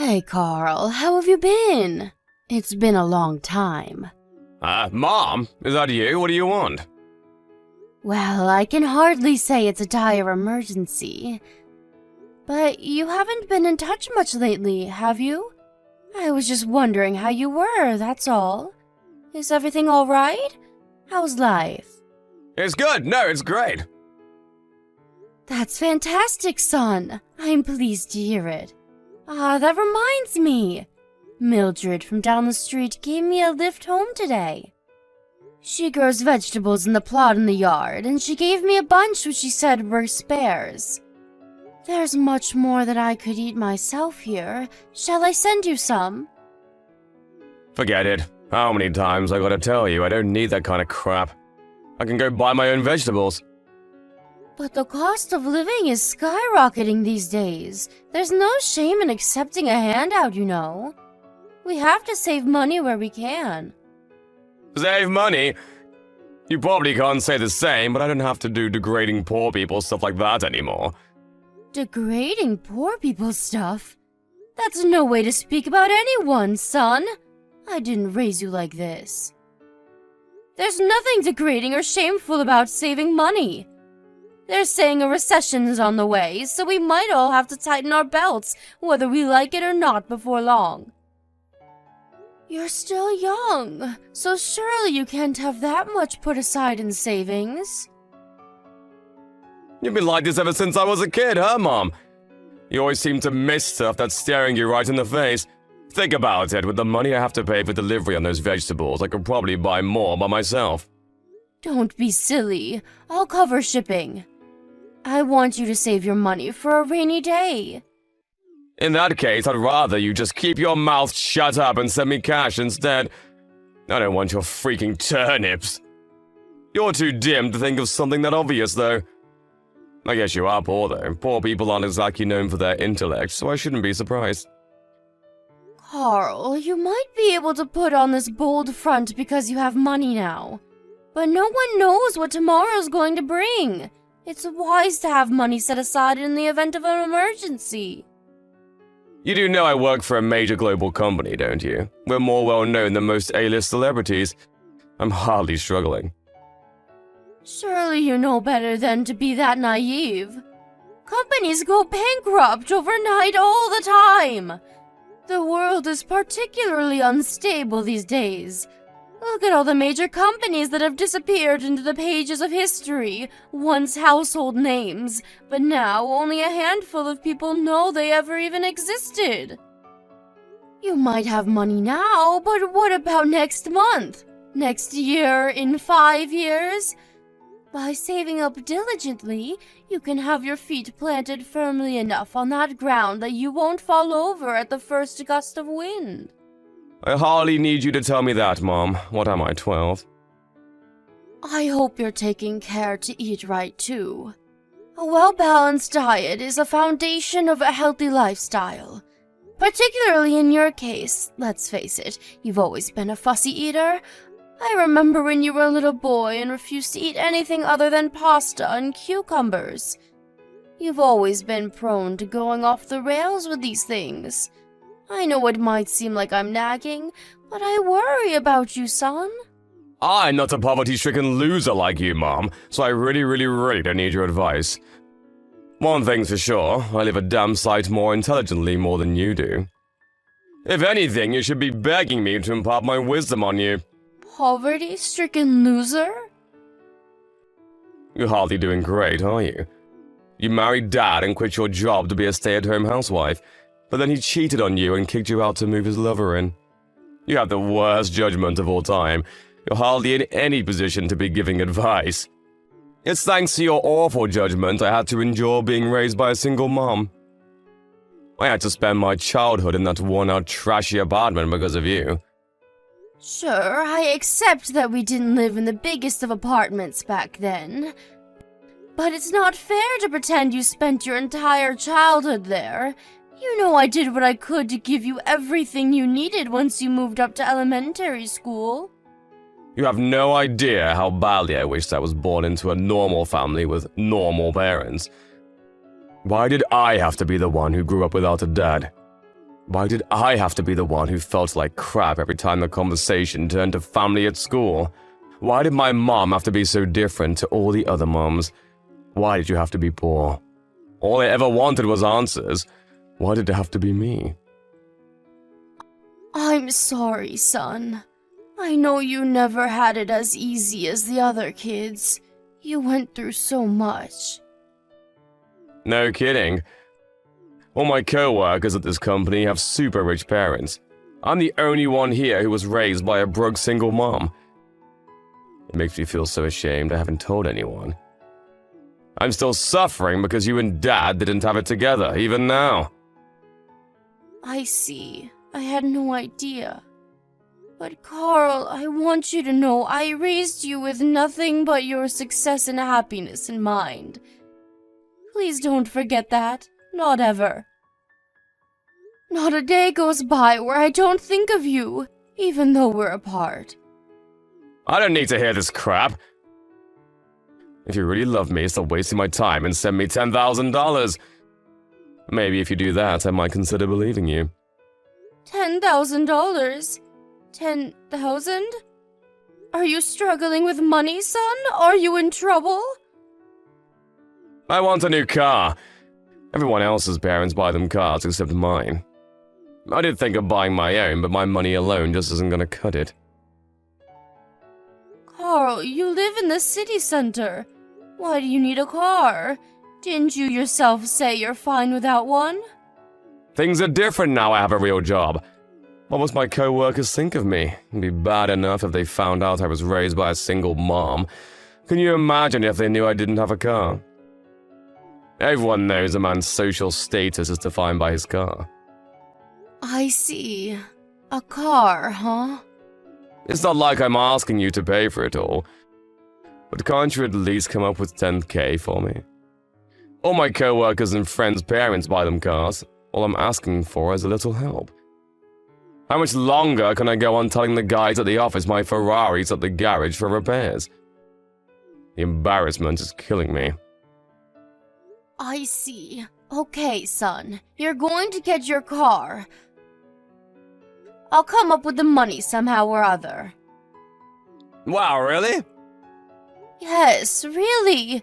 Hey, Carl, how have you been? It's been a long time. Mom? Is that you? What do you want? Well, I can hardly say it's a dire emergency. But you haven't been in touch much lately, have you? I was just wondering how you were, that's all. Is everything all right? How's life? It's good. No, it's great. That's fantastic, son. I'm pleased to hear it. That reminds me. Mildred from down the street gave me a lift home today. She grows vegetables in the plot in the yard, and she gave me a bunch which she said were spares. There's much more that I could eat myself here. Shall I send you some? Forget it. How many times I gotta tell you I don't need that kind of crap. I can go buy my own vegetables. But the cost of living is skyrocketing these days. There's no shame in accepting a handout, you know. We have to save money where we can. Save money? You probably can't say the same, but I don't have to do degrading poor people stuff like that anymore. Degrading poor people stuff? That's no way to speak about anyone, son. I didn't raise you like this. There's nothing degrading or shameful about saving money. They're saying a recession is on the way, so we might all have to tighten our belts, whether we like it or not, before long. You're still young, so surely you can't have that much put aside in savings. You've been like this ever since I was a kid, huh, Mom? You always seem to miss stuff that's staring you right in the face. Think about it, with the money I have to pay for delivery on those vegetables, I could probably buy more by myself. Don't be silly. I'll cover shipping. I want you to save your money for a rainy day. In that case, I'd rather you just keep your mouth shut up and send me cash instead. I don't want your freaking turnips. You're too dim to think of something that obvious, though. I guess you are poor, though. Poor people aren't exactly known for their intellect, so I shouldn't be surprised. Carl, you might be able to put on this bold front because you have money now. But no one knows what tomorrow's going to bring. It's wise to have money set aside in the event of an emergency. You do know I work for a major global company, don't you? We're more well-known than most A-list celebrities. I'm hardly struggling. Surely you know better than to be that naive. Companies go bankrupt overnight all the time. The world is particularly unstable these days. Look at all the major companies that have disappeared into the pages of history, once household names, but now only a handful of people know they ever even existed. You might have money now, but what about next month? Next year? In 5 years? By saving up diligently, you can have your feet planted firmly enough on that ground that you won't fall over at the first gust of wind. I hardly need you to tell me that, Mom. What am I, 12? I hope you're taking care to eat right, too. A well-balanced diet is a foundation of a healthy lifestyle. Particularly in your case, let's face it, you've always been a fussy eater. I remember when you were a little boy and refused to eat anything other than pasta and cucumbers. You've always been prone to going off the rails with these things. I know it might seem like I'm nagging, but I worry about you, son. I'm not a poverty-stricken loser like you, Mom, so I really don't need your advice. One thing's for sure, I live a damn sight more intelligently more than you do. If anything, you should be begging me to impart my wisdom on you. Poverty-stricken loser? You're hardly doing great, are you? You married Dad and quit your job to be a stay-at-home housewife, but then he cheated on you and kicked you out to move his lover in. You have the worst judgment of all time. You're hardly in any position to be giving advice. It's thanks to your awful judgment I had to endure being raised by a single mom. I had to spend my childhood in that worn-out, trashy apartment because of you. Sure, I accept that we didn't live in the biggest of apartments back then. But it's not fair to pretend you spent your entire childhood there. You know I did what I could to give you everything you needed once you moved up to elementary school. You have no idea how badly I wished I was born into a normal family with normal parents. Why did I have to be the one who grew up without a dad? Why did I have to be the one who felt like crap every time the conversation turned to family at school? Why did my mom have to be so different to all the other moms? Why did you have to be poor? All I ever wanted was answers. Why did it have to be me? I'm sorry, son. I know you never had it as easy as the other kids. You went through so much. No kidding. All my co-workers at this company have super rich parents. I'm the only one here who was raised by a broke single mom. It makes me feel so ashamed I haven't told anyone. I'm still suffering because you and Dad didn't have it together, even now. I see. I had no idea. But Carl, I want you to know I raised you with nothing but your success and happiness in mind. Please don't forget that. Not ever. Not a day goes by where I don't think of you, even though we're apart. I don't need to hear this crap. If you really love me, stop wasting my time and send me $10,000. Maybe if you do that, I might consider believing you. $10,000? 10,000? Are you struggling with money, son? Are you in trouble? I want a new car. Everyone else's parents buy them cars except mine. I did think of buying my own, but my money alone just isn't gonna cut it. Carl, you live in the city center. Why do you need a car? Didn't you yourself say you're fine without one? Things are different now I have a real job. What must my co-workers think of me? It'd be bad enough if they found out I was raised by a single mom. Can you imagine if they knew I didn't have a car? Everyone knows a man's social status is defined by his car. I see. A car, huh? It's not like I'm asking you to pay for it all. But can't you at least come up with $10K for me? All my co-workers and friends' parents buy them cars. All I'm asking for is a little help. How much longer can I go on telling the guys at the office my Ferrari's at the garage for repairs? The embarrassment is killing me. I see. Okay, son. You're going to get your car. I'll come up with the money somehow or other. Wow, really? Yes, really.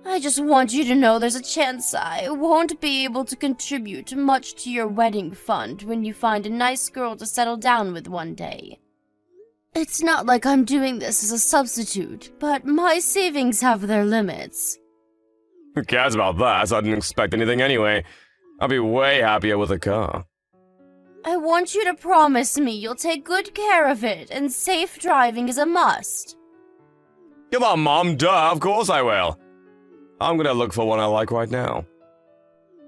I just want you to know there's a chance I won't be able to contribute much to your wedding fund when you find a nice girl to settle down with one day. It's not like I'm doing this as a substitute, but my savings have their limits. Who cares about that? I didn't expect anything anyway. I'll be way happier with a car. I want you to promise me you'll take good care of it, and safe driving is a must. Come on, Mom, duh, of course I will. I'm gonna look for one I like right now.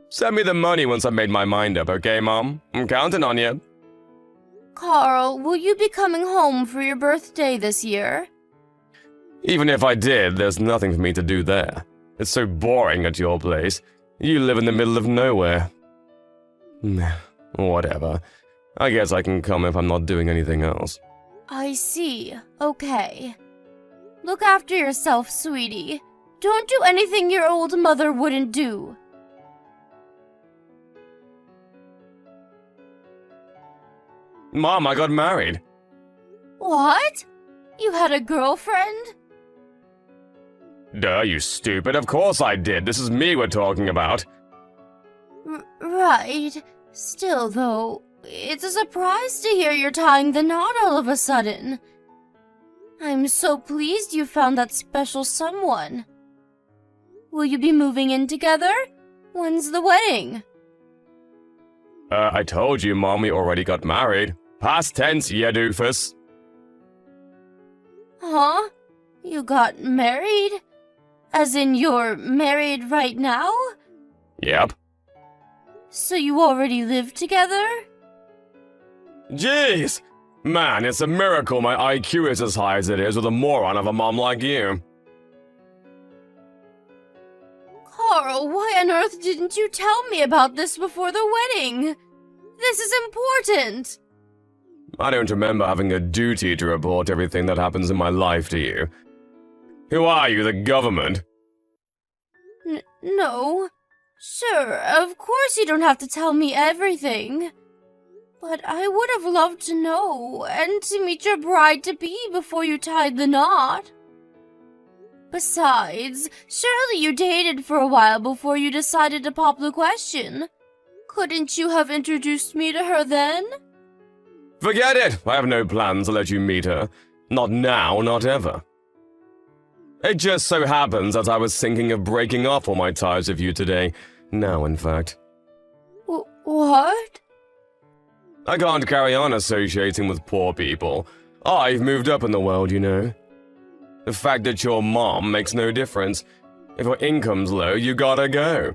Send me the money once I've made my mind up, okay, Mom? I'm counting on you. Carl, will you be coming home for your birthday this year? Even if I did, there's nothing for me to do there. It's so boring at your place. You live in the middle of nowhere. Whatever. I guess I can come if I'm not doing anything else. I see. Okay. Look after yourself, sweetie. Don't do anything your old mother wouldn't do. Mom, I got married. What? You had a girlfriend? Duh, you stupid. Of course I did. This is me we're talking about. Right. Still, though, it's a surprise to hear you're tying the knot all of a sudden. I'm so pleased you found that special someone. Will you be moving in together? When's the wedding? I told you, Mom, we already got married. Past tense, ya doofus. Huh? You got married? As in you're married right now? Yep. So you already live together? Jeez! Man, it's a miracle my IQ is as high as it is with a moron of a mom like you. Carl, why on earth didn't you tell me about this before the wedding? This is important. I don't remember having a duty to report everything that happens in my life to you. Who are you, the government? No. Sure, of course you don't have to tell me everything. But I would have loved to know, and to meet your bride-to-be before you tied the knot. Besides, surely you dated for a while before you decided to pop the question. Couldn't you have introduced me to her then? Forget it! I have no plans to let you meet her. Not now, not ever. It just so happens that I was thinking of breaking off all my ties with you today. Now, in fact. What? I can't carry on associating with poor people. I've moved up in the world, you know. The fact that you're mom makes no difference. If your income's low, you gotta go.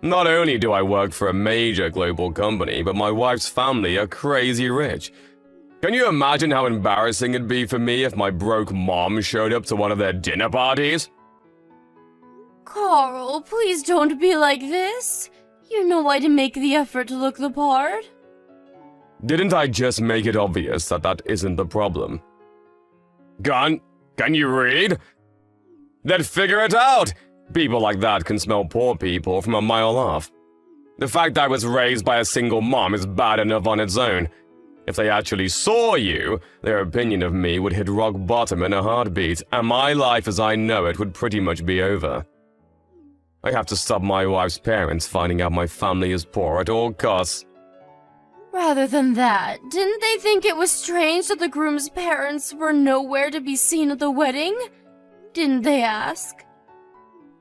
Not only do I work for a major global company, but my wife's family are crazy rich. Can you imagine how embarrassing it'd be for me if my broke mom showed up to one of their dinner parties? Carl, please don't be like this. You know I didn't make the effort to look the part. Didn't I just make it obvious that that isn't the problem? Can you read? Then figure it out! People like that can smell poor people from a mile off. The fact I was raised by a single mom is bad enough on its own. If they actually saw you, their opinion of me would hit rock bottom in a heartbeat, and my life as I know it would pretty much be over. I have to stop my wife's parents finding out my family is poor at all costs. Rather than that, didn't they think it was strange that the groom's parents were nowhere to be seen at the wedding? Didn't they ask?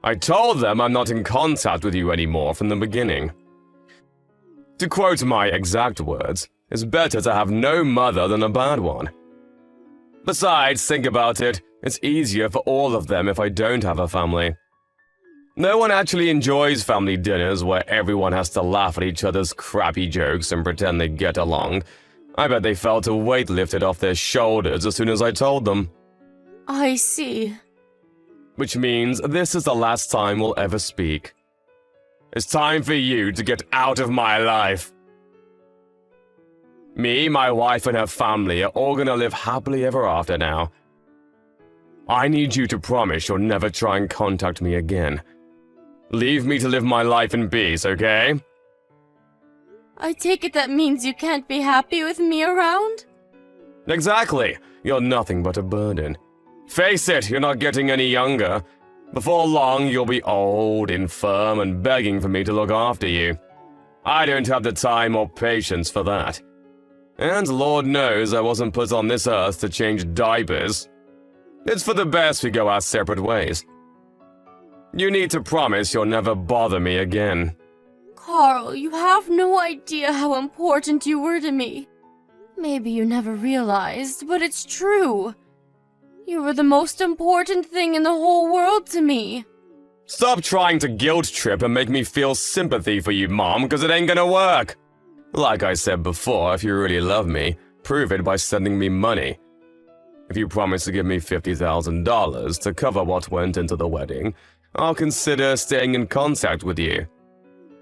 I told them I'm not in contact with you anymore from the beginning. To quote my exact words, it's better to have no mother than a bad one. Besides, think about it, it's easier for all of them if I don't have a family. No one actually enjoys family dinners where everyone has to laugh at each other's crappy jokes and pretend they get along. I bet they felt a weight lifted off their shoulders as soon as I told them. I see. Which means this is the last time we'll ever speak. It's time for you to get out of my life. Me, my wife, and her family are all gonna live happily ever after now. I need you to promise you'll never try and contact me again. Leave me to live my life in peace, okay? I take it that means you can't be happy with me around? Exactly. You're nothing but a burden. Face it, you're not getting any younger. Before long, you'll be old, infirm, and begging for me to look after you. I don't have the time or patience for that. And Lord knows I wasn't put on this earth to change diapers. It's for the best we go our separate ways. You need to promise you'll never bother me again. Carl, you have no idea how important you were to me. Maybe you never realized, but it's true. You were the most important thing in the whole world to me. Stop trying to guilt trip and make me feel sympathy for you, Mom, because it ain't gonna work. Like I said before, if you really love me, prove it by sending me money. If you promise to give me $50,000 to cover what went into the wedding, I'll consider staying in contact with you.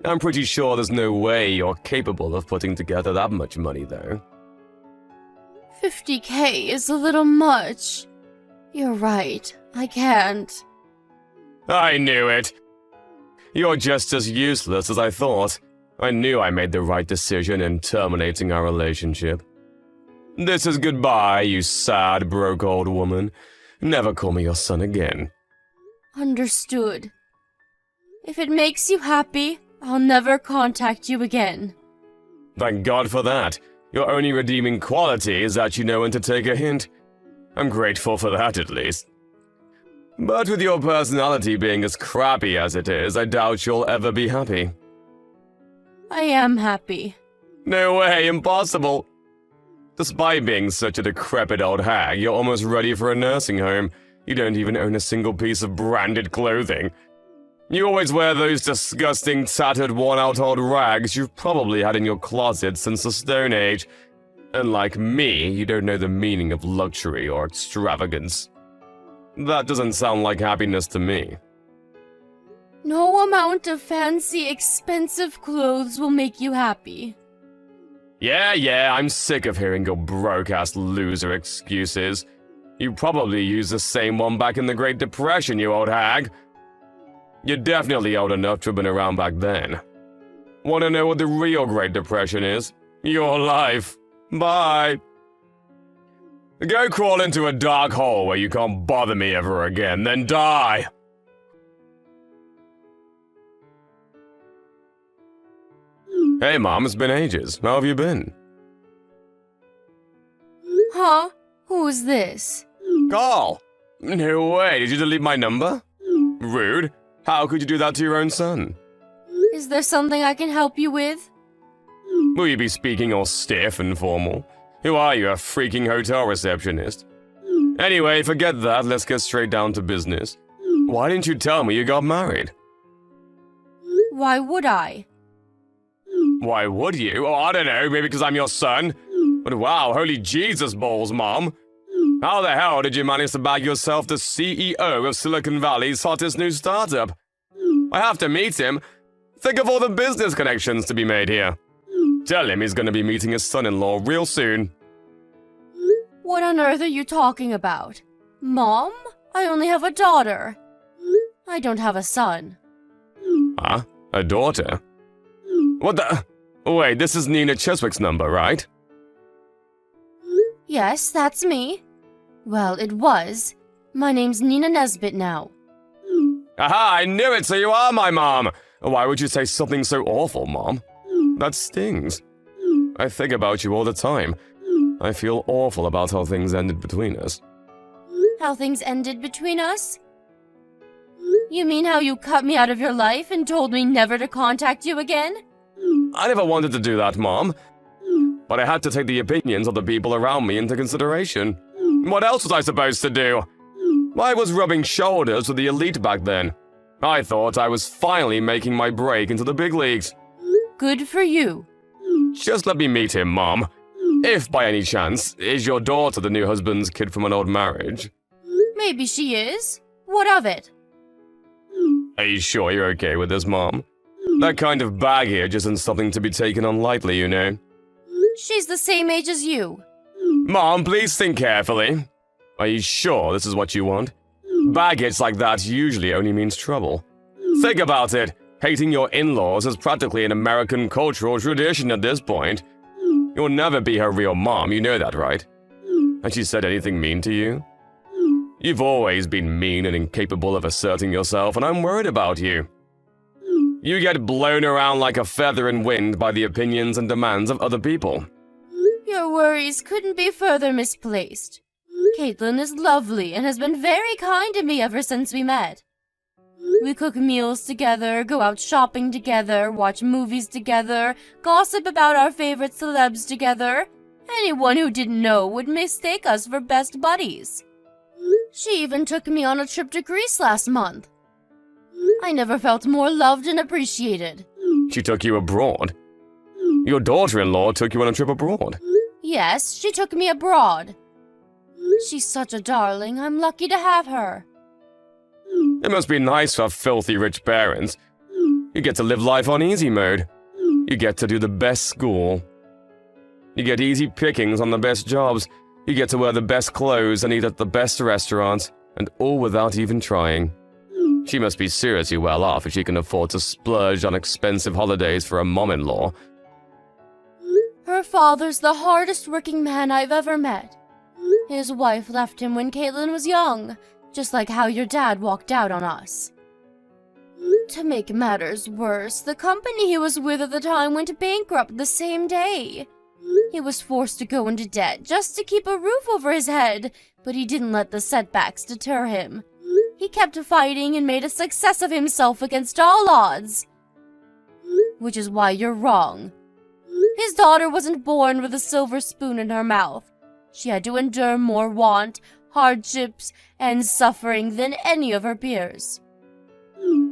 I'm pretty sure there's no way you're capable of putting together that much money, though. $50K is a little much. You're right, I can't. I knew it! You're just as useless as I thought. I knew I made the right decision in terminating our relationship. This is goodbye, you sad, broke old woman. Never call me your son again. Understood. If it makes you happy, I'll never contact you again. Thank God for that. Your only redeeming quality is that you know when to take a hint. I'm grateful for that, at least. But with your personality being as crappy as it is, I doubt you'll ever be happy. I am happy. No way, impossible. Despite being such a decrepit old hag, you're almost ready for a nursing home. You don't even own a single piece of branded clothing. You always wear those disgusting, tattered, worn-out old rags you've probably had in your closet since the Stone Age. And like me, you don't know the meaning of luxury or extravagance. That doesn't sound like happiness to me. No amount of fancy, expensive clothes will make you happy. Yeah, I'm sick of hearing your broke-ass loser excuses. You probably used the same one back in the Great Depression, you old hag. You're definitely old enough to have been around back then. Want to know what the real Great Depression is? Your life. Bye. Go crawl into a dark hole where you can't bother me ever again, then die. Hey, Mom, it's been ages. How have you been? Huh? Who's this? Carl! No way, did you delete my number? Rude. How could you do that to your own son? Is there something I can help you with? Will you be speaking all stiff and formal? Who are you, a freaking hotel receptionist? Anyway, forget that, let's get straight down to business. Why didn't you tell me you got married? Why would I? Why would you? Oh, I don't know, maybe because I'm your son? But wow, holy Jesus balls, Mom. How the hell did you manage to bag yourself the CEO of Silicon Valley's hottest new startup? I have to meet him. Think of all the business connections to be made here. Tell him he's going to be meeting his son-in-law real soon. What on earth are you talking about? Mom? I only have a daughter. I don't have a son. Huh? A daughter? What the? Wait, this is Nina Cheswick's number, right? Yes, that's me. Well, it was. My name's Nina Nesbitt now. Aha, I knew it, so you are my mom! Why would you say something so awful, Mom? That stings. I think about you all the time. I feel awful about how things ended between us. How things ended between us? You mean how you cut me out of your life and told me never to contact you again? I never wanted to do that, Mom. But I had to take the opinions of the people around me into consideration. What else was I supposed to do? I was rubbing shoulders with the elite back then. I thought I was finally making my break into the big leagues. Good for you. Just let me meet him, Mom. If by any chance, is your daughter the new husband's kid from an old marriage? Maybe she is. What of it? Are you sure you're okay with this, Mom? That kind of baggage isn't something to be taken on lightly, you know. She's the same age as you. Mom, please think carefully. Are you sure this is what you want? Baggage like that usually only means trouble. Think about it. Hating your in-laws is practically an American cultural tradition at this point. You'll never be her real mom, you know that, right? Has she said anything mean to you? You've always been mean and incapable of asserting yourself, and I'm worried about you. You get blown around like a feather in wind by the opinions and demands of other people. Your worries couldn't be further misplaced. Caitlin is lovely and has been very kind to me ever since we met. We cook meals together, go out shopping together, watch movies together, gossip about our favorite celebs together. Anyone who didn't know would mistake us for best buddies. She even took me on a trip to Greece last month. I never felt more loved and appreciated. She took you abroad? Your daughter-in-law took you on a trip abroad? Yes, she took me abroad. She's such a darling. I'm lucky to have her. It must be nice for filthy rich parents. You get to live life on easy mode. You get to do the best school. You get easy pickings on the best jobs. You get to wear the best clothes and eat at the best restaurants, and all without even trying. She must be seriously well off if she can afford to splurge on expensive holidays for a mom-in-law. Her father's the hardest working man I've ever met. His wife left him when Caitlin was young, just like how your dad walked out on us. To make matters worse, the company he was with at the time went bankrupt the same day. He was forced to go into debt just to keep a roof over his head, but he didn't let the setbacks deter him. He kept fighting and made a success of himself against all odds. Which is why you're wrong. His daughter wasn't born with a silver spoon in her mouth. She had to endure more want, hardships, and suffering than any of her peers.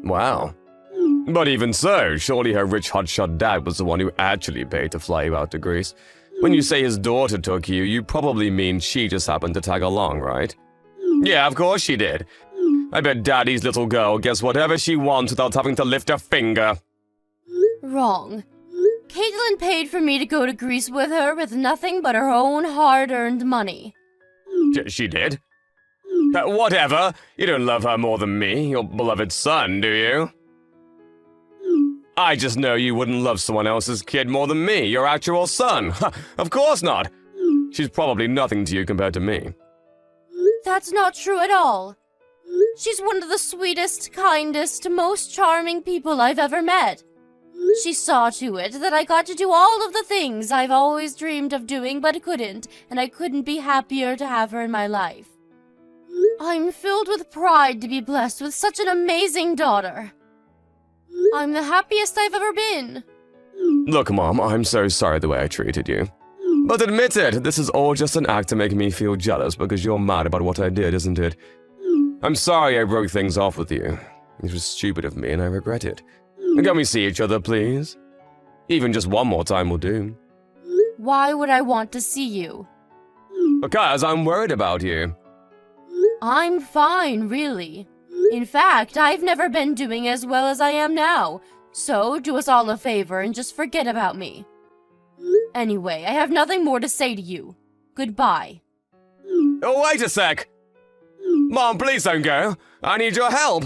Wow. But even so, surely her rich hotshot dad was the one who actually paid to fly you out to Greece. When you say his daughter took you, you probably mean she just happened to tag along, right? Yeah, of course she did. I bet Daddy's little girl gets whatever she wants without having to lift a finger. Wrong. Caitlin paid for me to go to Greece with her with nothing but her own hard-earned money. She did? Whatever. You don't love her more than me, your beloved son, do you? I just know you wouldn't love someone else's kid more than me, your actual son. Of course not. She's probably nothing to you compared to me. That's not true at all. She's one of the sweetest, kindest, most charming people I've ever met. She saw to it that I got to do all of the things I've always dreamed of doing but couldn't, and I couldn't be happier to have her in my life. I'm filled with pride to be blessed with such an amazing daughter. I'm the happiest I've ever been. Look, Mom, I'm so sorry the way I treated you. But admit it, this is all just an act to make me feel jealous because you're mad about what I did, isn't it? I'm sorry I broke things off with you. It was stupid of me and I regret it. Can we see each other, please? Even just one more time will do. Why would I want to see you? Because I'm worried about you. I'm fine, really. In fact, I've never been doing as well as I am now, so do us all a favor and just forget about me. Anyway, I have nothing more to say to you. Goodbye. Oh, wait a sec! Mom, please don't go. I need your help.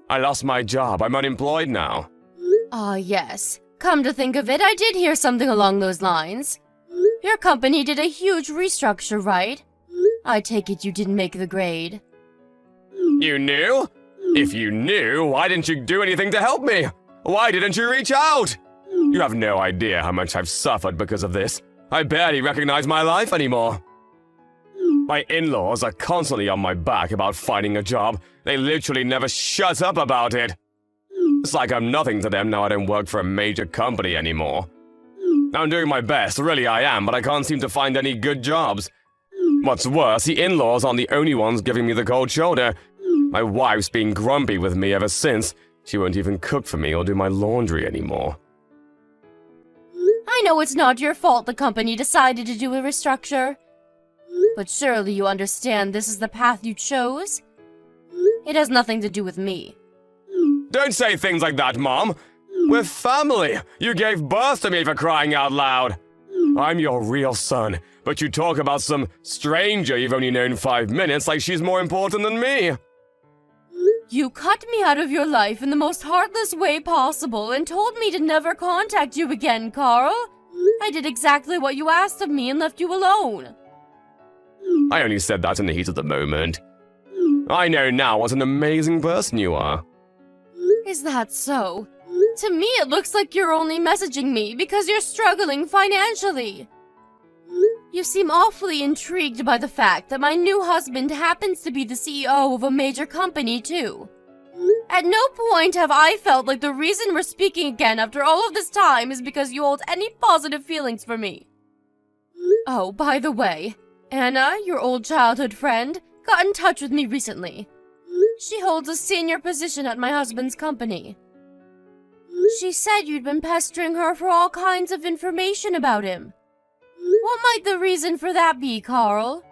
I lost my job. I'm unemployed now. Ah, yes. Come to think of it, I did hear something along those lines. Your company did a huge restructure, right? I take it you didn't make the grade. You knew? If you knew, why didn't you do anything to help me? Why didn't you reach out? You have no idea how much I've suffered because of this. I barely recognize my life anymore. My in-laws are constantly on my back about finding a job. They literally never shut up about it. It's like I'm nothing to them now I don't work for a major company anymore. I'm doing my best, really I am, but I can't seem to find any good jobs. What's worse, the in-laws aren't the only ones giving me the cold shoulder. My wife's been grumpy with me ever since. She won't even cook for me or do my laundry anymore. I know it's not your fault the company decided to do a restructure. But surely you understand this is the path you chose? It has nothing to do with me. Don't say things like that, Mom. We're family. You gave birth to me for crying out loud. I'm your real son, but you talk about some stranger you've only known 5 minutes like she's more important than me. You cut me out of your life in the most heartless way possible and told me to never contact you again, Carl. I did exactly what you asked of me and left you alone. I only said that in the heat of the moment. I know now what an amazing person you are. Is that so? To me, it looks like you're only messaging me because you're struggling financially. You seem awfully intrigued by the fact that my new husband happens to be the CEO of a major company, too. At no point have I felt like the reason we're speaking again after all of this time is because you hold any positive feelings for me. Oh, by the way, Anna, your old childhood friend, got in touch with me recently. She holds a senior position at my husband's company. She said you'd been pestering her for all kinds of information about him. What might the reason for that be, Carl?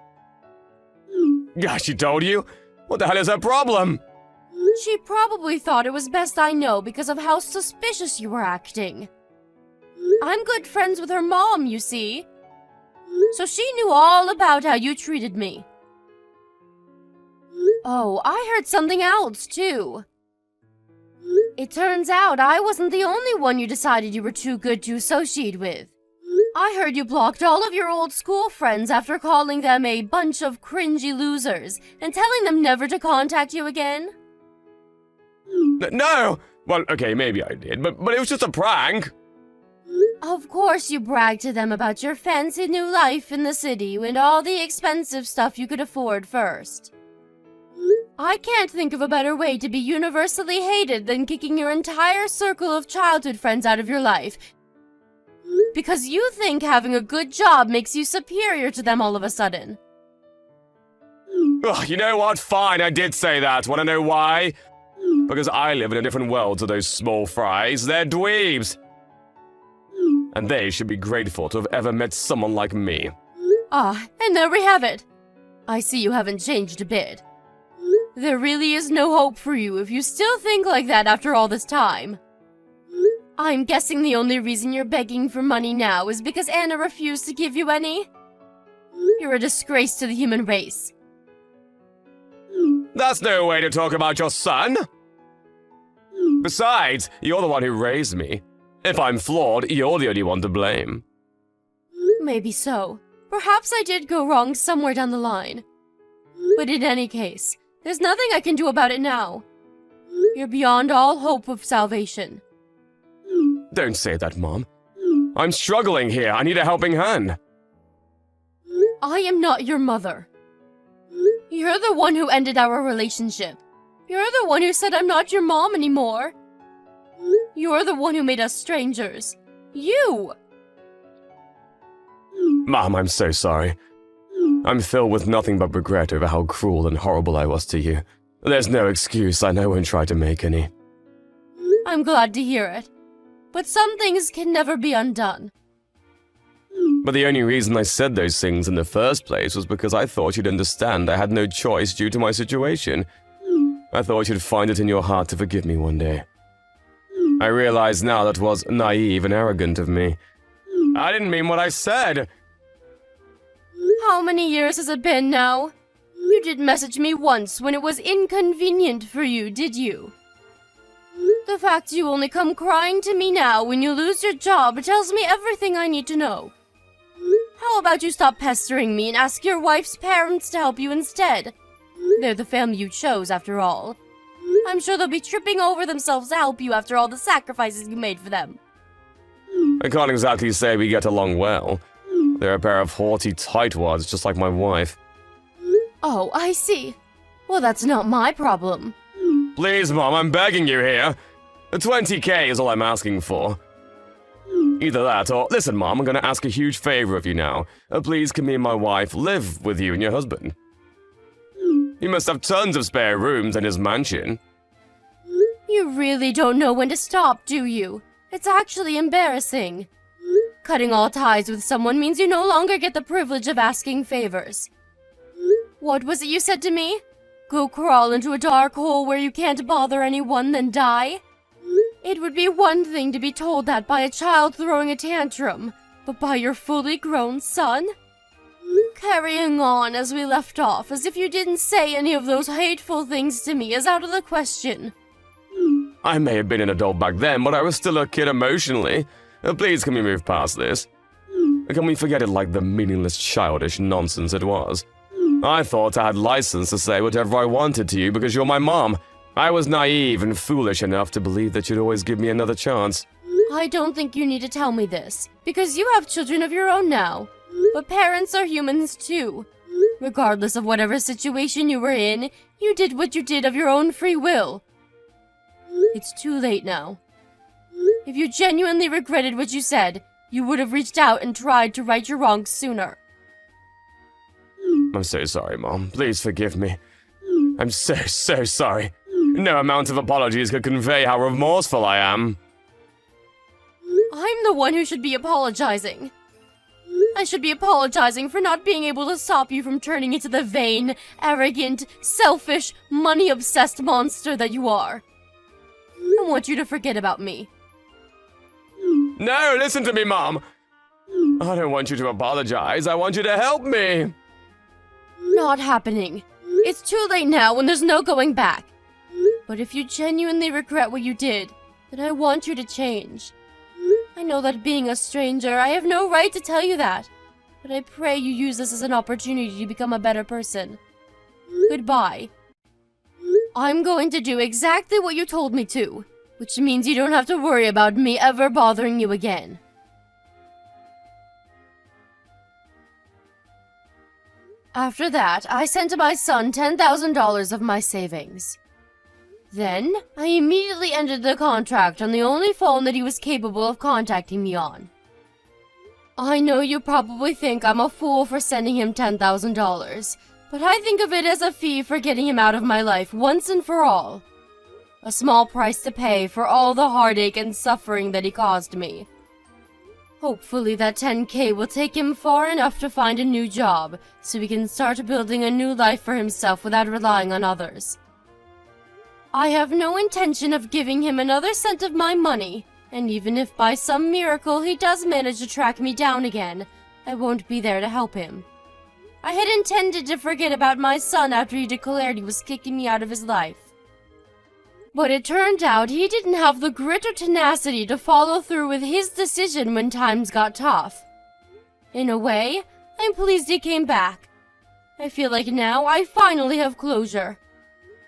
Gosh, she told you? What the hell is her problem? She probably thought it was best I know because of how suspicious you were acting. I'm good friends with her mom, you see. So she knew all about how you treated me. Oh, I heard something else, too. It turns out I wasn't the only one you decided you were too good to associate with. I heard you blocked all of your old school friends after calling them a bunch of cringy losers and telling them never to contact you again. No! Well, okay, maybe I did, but it was just a prank. Of course you bragged to them about your fancy new life in the city and all the expensive stuff you could afford first. I can't think of a better way to be universally hated than kicking your entire circle of childhood friends out of your life. Because you think having a good job makes you superior to them all of a sudden. Ugh, you know what? Fine, I did say that. Want to know why? Because I live in a different world to those small fries. They're dweebs. And they should be grateful to have ever met someone like me. Ah, and there we have it. I see you haven't changed a bit. There really is no hope for you if you still think like that after all this time. I'm guessing the only reason you're begging for money now is because Anna refused to give you any? You're a disgrace to the human race. That's no way to talk about your son. Besides, you're the one who raised me. If I'm flawed, you're the only one to blame. Maybe so. Perhaps I did go wrong somewhere down the line. But in any case, there's nothing I can do about it now. You're beyond all hope of salvation. Don't say that, Mom. I'm struggling here. I need a helping hand. I am not your mother. You're the one who ended our relationship. You're the one who said I'm not your mom anymore. You're the one who made us strangers. You! Mom, I'm so sorry. I'm filled with nothing but regret over how cruel and horrible I was to you. There's no excuse, and I won't try to make any. I'm glad to hear it. But some things can never be undone. But the only reason I said those things in the first place was because I thought you'd understand I had no choice due to my situation. I thought you'd find it in your heart to forgive me one day. I realize now that was naive and arrogant of me. I didn't mean what I said. How many years has it been now? You did message me once when it was inconvenient for you, did you? The fact you only come crying to me now when you lose your job tells me everything I need to know. How about you stop pestering me and ask your wife's parents to help you instead? They're the family you chose, after all. I'm sure they'll be tripping over themselves to help you after all the sacrifices you made for them. I can't exactly say we get along well. They're a pair of haughty tightwads just like my wife. Oh, I see. Well, that's not my problem. Please, Mom, I'm begging you here. 20K is all I'm asking for. Either that or, listen, Mom, I'm gonna ask a huge favor of you now. Please, can me and my wife live with you and your husband? He must have tons of spare rooms in his mansion. You really don't know when to stop, do you? It's actually embarrassing. Cutting all ties with someone means you no longer get the privilege of asking favors. What was it you said to me? Go crawl into a dark hole where you can't bother anyone, then die? It would be one thing to be told that by a child throwing a tantrum, but by your fully grown son? Carrying on as we left off, as if you didn't say any of those hateful things to me, is out of the question. I may have been an adult back then, but I was still a kid emotionally. Please, can we move past this? Can we forget it like the meaningless, childish nonsense it was? I thought I had license to say whatever I wanted to you because you're my mom. I was naive and foolish enough to believe that you'd always give me another chance. I don't think you need to tell me this, because you have children of your own now. But parents are humans too. Regardless of whatever situation you were in, you did what you did of your own free will. It's too late now. If you genuinely regretted what you said, you would have reached out and tried to right your wrongs sooner. I'm so sorry, Mom. Please forgive me. I'm so sorry. No amount of apologies could convey how remorseful I am. I'm the one who should be apologizing. I should be apologizing for not being able to stop you from turning into the vain, arrogant, selfish, money-obsessed monster that you are. I want you to forget about me. No, listen to me, Mom. I don't want you to apologize. I want you to help me. Not happening. It's too late now when there's no going back. But if you genuinely regret what you did, then I want you to change. I know that being a stranger, I have no right to tell you that. But I pray you use this as an opportunity to become a better person. Goodbye. I'm going to do exactly what you told me to, which means you don't have to worry about me ever bothering you again. After that, I sent my son $10,000 of my savings. Then, I immediately ended the contract on the only phone that he was capable of contacting me on. I know you probably think I'm a fool for sending him $10,000, but I think of it as a fee for getting him out of my life once and for all. A small price to pay for all the heartache and suffering that he caused me. Hopefully that 10K will take him far enough to find a new job, so he can start building a new life for himself without relying on others. I have no intention of giving him another cent of my money, and even if by some miracle he does manage to track me down again, I won't be there to help him. I had intended to forget about my son after he declared he was kicking me out of his life. But it turned out he didn't have the grit or tenacity to follow through with his decision when times got tough. In a way, I'm pleased he came back. I feel like now I finally have closure.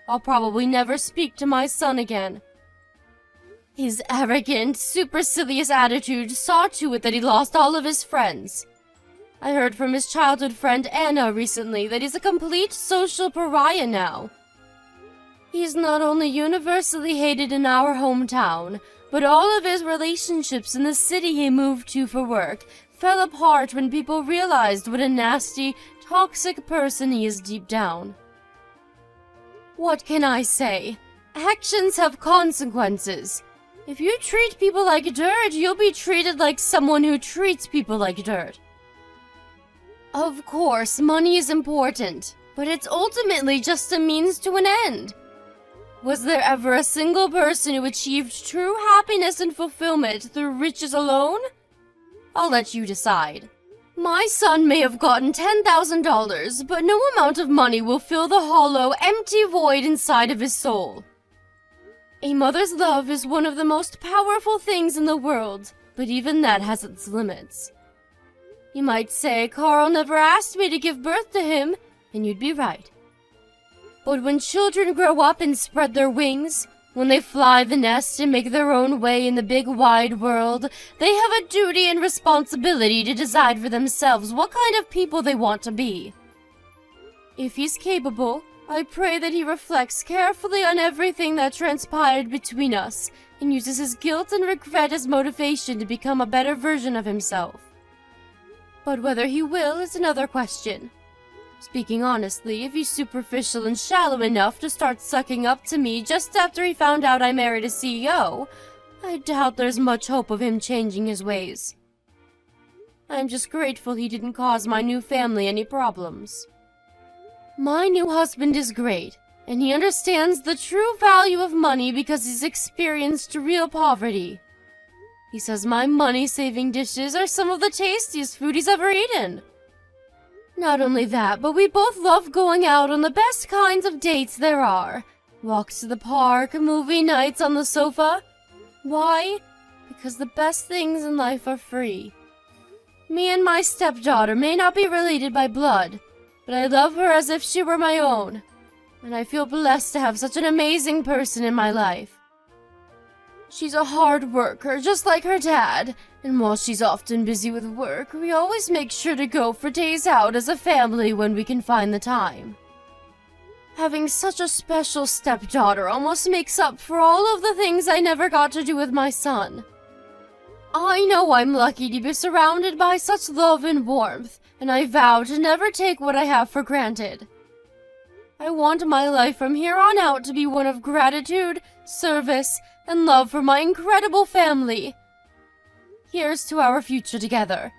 I'll probably never speak to my son again. His arrogant, supercilious attitude saw to it that he lost all of his friends. I heard from his childhood friend Anna recently that he's a complete social pariah now. He's not only universally hated in our hometown, but all of his relationships in the city he moved to for work fell apart when people realized what a nasty, toxic person he is deep down. What can I say? Actions have consequences. If you treat people like dirt, you'll be treated like someone who treats people like dirt. Of course, money is important, but it's ultimately just a means to an end. Was there ever a single person who achieved true happiness and fulfillment through riches alone? I'll let you decide. My son may have gotten $10,000, but no amount of money will fill the hollow, empty void inside of his soul. A mother's love is one of the most powerful things in the world, but even that has its limits. You might say Carl never asked me to give birth to him, and you'd be right. But when children grow up and spread their wings, when they fly the nest and make their own way in the big wide world, they have a duty and responsibility to decide for themselves what kind of people they want to be. If he's capable, I pray that he reflects carefully on everything that transpired between us and uses his guilt and regret as motivation to become a better version of himself. But whether he will is another question. Speaking honestly, if he's superficial and shallow enough to start sucking up to me just after he found out I married a CEO, I doubt there's much hope of him changing his ways. I'm just grateful he didn't cause my new family any problems. My new husband is great, and he understands the true value of money because he's experienced real poverty. He says my money-saving dishes are some of the tastiest food he's ever eaten. Not only that, but we both love going out on the best kinds of dates there are. Walks to the park, movie nights on the sofa. Why? Because the best things in life are free. Me and my stepdaughter may not be related by blood, but I love her as if she were my own, and I feel blessed to have such an amazing person in my life. She's a hard worker, just like her dad, and while she's often busy with work, we always make sure to go for days out as a family when we can find the time. Having such a special stepdaughter almost makes up for all of the things I never got to do with my son. I know I'm lucky to be surrounded by such love and warmth, and I vow to never take what I have for granted. I want my life from here on out to be one of gratitude, service, and love for my incredible family. Here's to our future together.